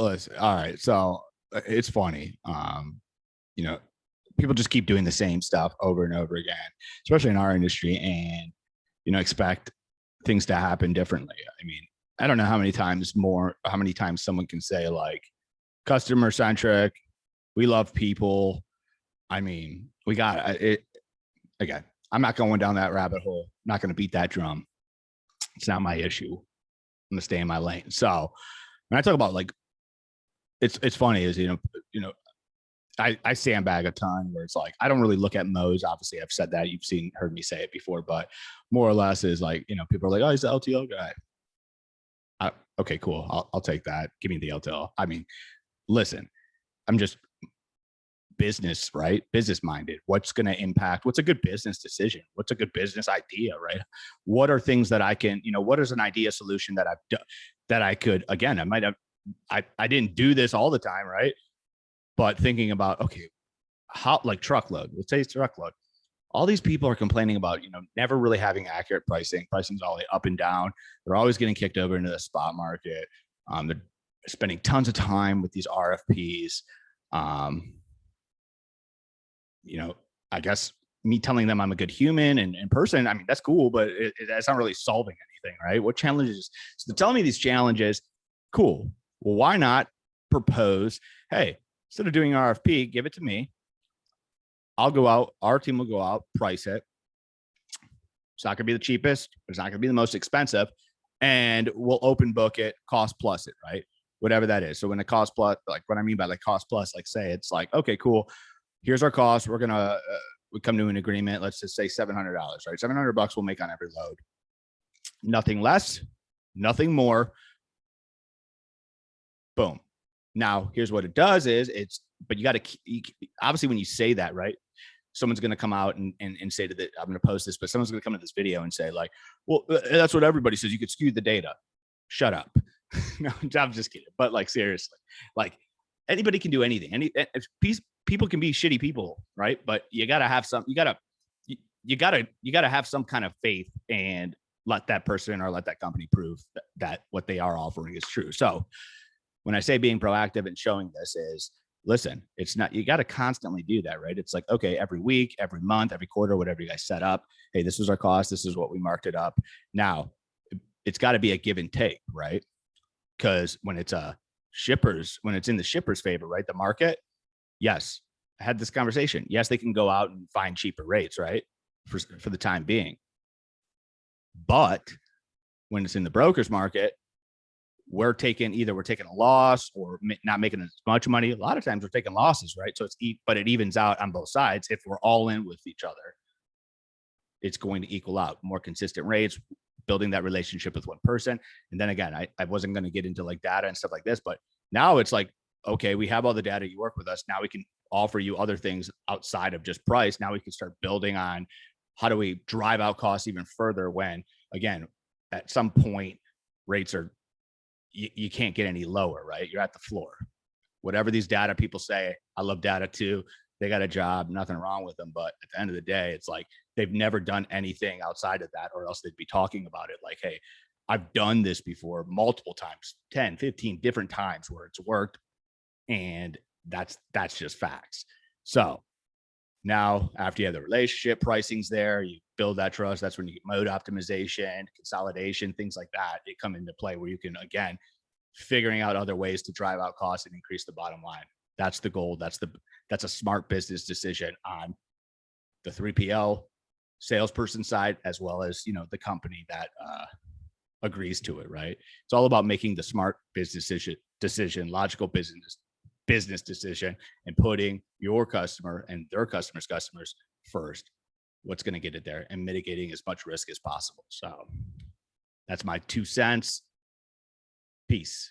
listen, all right. So it's funny. You know, people just keep doing the same stuff over and over again, especially in our industry, and expect things to happen differently. I mean, I don't know how many times someone can say like customer centric, we love people. I mean, we got it again. I'm not going down that rabbit hole. I'm not going to beat that drum. It's not my issue. I'm gonna stay in my lane. So when I talk about like, it's funny is, I sandbag a ton where it's like, I don't really look at modes. Obviously I've said that, heard me say it before, but more or less is like, people are like, oh, he's the LTO guy. Okay, cool. I'll take that. Give me the LTO. I mean, listen, I'm just business, right? Business minded. What's going to impact? What's a good business decision? What's a good business idea, right? What are things that I can, what is an idea solution that I've done that I could, again, I might have, I didn't do this all the time, right? But thinking about, okay, how, like truckload, let's say it's truckload. All these people are complaining about, never really having accurate pricing. Pricing's all up and down. They're always getting kicked over into the spot market. They're spending tons of time with these RFPs. I guess me telling them I'm a good human and person, I mean, that's cool, but that's not really solving anything, right? What challenges? So tell me these challenges. Cool. Well, why not propose, hey, instead of doing RFP, give it to me. I'll go out. Our team will go out, price it. It's not going to be the cheapest. It's not going to be the most expensive. And we'll open book it, cost plus it, right? Whatever that is. So when the cost plus, like what I mean by like cost plus, like say it's like, okay, cool. Here's our cost. We're going to, we come to an agreement. Let's just say $700, right? $700 we'll make on every load. Nothing less, nothing more. Boom. Now, here's what it does is but you got to, obviously when you say that, right, someone's going to come out and say to I'm going to post this, but someone's going to come to this video and say like, well, that's what everybody says. You could skew the data. Shut up. No, I'm just kidding. But like, seriously, like anybody can do anything. People can be shitty people, right? But you got to have some, you got to have some kind of faith and let that person or let that company prove that what they are offering is true. So when I say being proactive and showing this is, listen, it's not, you got to constantly do that, right? It's like, okay, every week, every month, every quarter, whatever you guys set up. Hey, this was our cost. This is what we marked it up. Now it's got to be a give and take, right? Because when it's when it's in the shipper's favor, right? The market, yes, I had this conversation. Yes, they can go out and find cheaper rates, right? For the time being. But when it's in the broker's market, we're taking a loss or not making as much money. A lot of times we're taking losses, right? So but it evens out on both sides. If we're all in with each other, it's going to equal out. More consistent rates, building that relationship with one person. And then again, I wasn't going to get into like data and stuff like this, but now it's like, okay, we have all the data, you work with us. Now we can offer you other things outside of just price. Now we can start building on how do we drive out costs even further when, again, at some point rates are, you can't get any lower, right? You're at the floor. Whatever these data people say, I love data too. They got a job, nothing wrong with them. But at the end of the day, it's like they've never done anything outside of that, or else they'd be talking about it like, hey, I've done this before multiple times, 10, 15 different times where it's worked. And that's just facts. So now after you have the relationship, pricing's there, you build that trust. That's when you get mode optimization, consolidation, things like that. They come into play where you can, again, figuring out other ways to drive out costs and increase the bottom line. That's the goal. That's a smart business decision on the 3PL salesperson side, as well as, the company that agrees to it, right? It's all about making the smart business decision, logical business decision, and putting your customer and their customers first. What's going to get it there and mitigating as much risk as possible. So that's my 2 cents. Peace.